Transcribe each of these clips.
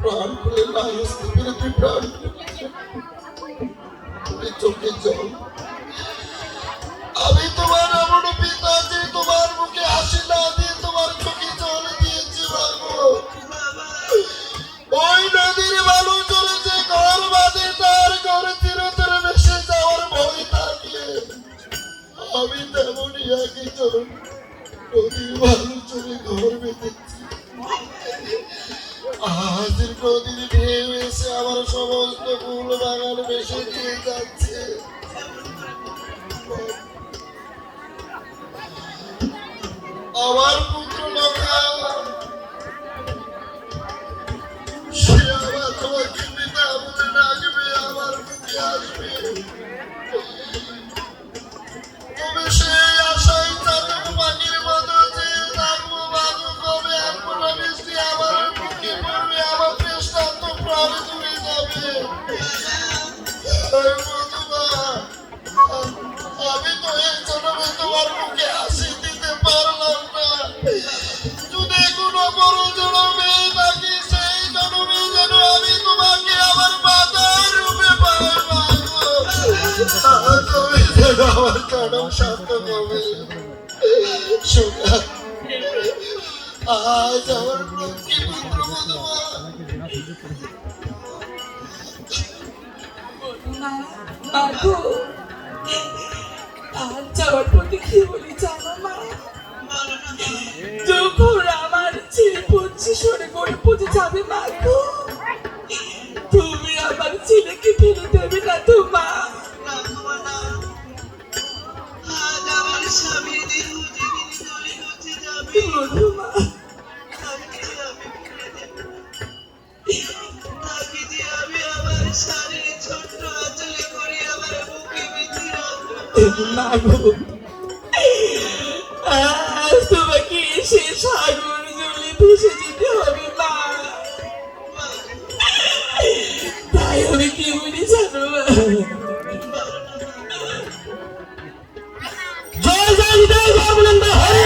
প্রাণ খুলে মানুষ তুই প্রাণ তুমি চোখে জল। আমি তোমার এমন পিতা যে তোমার মুখে হাসি না দিয়ে তোমার চোখে জল দিয়েছি বাবু। ওই নদীর বালু চলেছে ঘর বাঁধে তার ঘরে চিরতরে ভেসে যাওয়ার ভয় থাকলে আমি তেমনই একজন নদীর বালু চলে ঘর বেঁধেছি। আজ নদীর ঢেউ এসে আমার সমস্ত ফুল বাগান ভেসে দিয়ে যাচ্ছে। আমার পুত্র লোকা সে আবার তোমাকে পিতা বলে ডাকবে, আমার মুখে আসবে। তবে সেই আশাই চাতক পাখির মতো যে থাকবো বাবু, কবে এক ফোঁটা বৃষ্টি আমার মুখে পড়বে, আমার চেষ্টা তো প্রাণে চলে যাবে। আমি তো এই জন্মে তোমার মুখে হাসি দিতে পারলাম না। যদি কোনো বড় জন্মে থাকি সেই জন্মে যেন আমি তোমাকে আমার মাতার রূপে পাই পাবো। তুমি যেন আমার জন্ম শান্ত হবে। আজ আমার লক্ষ্মী পুত্র বধূমা আর যাওয়ার পথে কি বলি জানো মা? যখন আমার ছেলে পড়ছে সরে করে পড়ে যাবে মা গো, তুমি আমার ছেলেকে ফেলে দেবে না তো মা? বধূমা তোমাকে সে সাগর জলে ভেসে যেতে হবে মা। তাই আমি কি বলি জানো? জয় জয় জয় জয় বলেন না হরি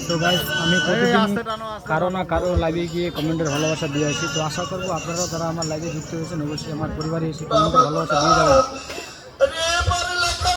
তো গাইস আমি প্রতিদিন কারো না কারো লাইভে গিয়ে কমেন্টের ভালোবাসা দিয়ে আসি। তো আশা করবো আপনারাও যারা আমার লাইভে যুক্ত হয়েছেন অবশ্যই আমার পরিবারে এসে কমেন্টের ভালোবাসা দিয়ে যাবেন।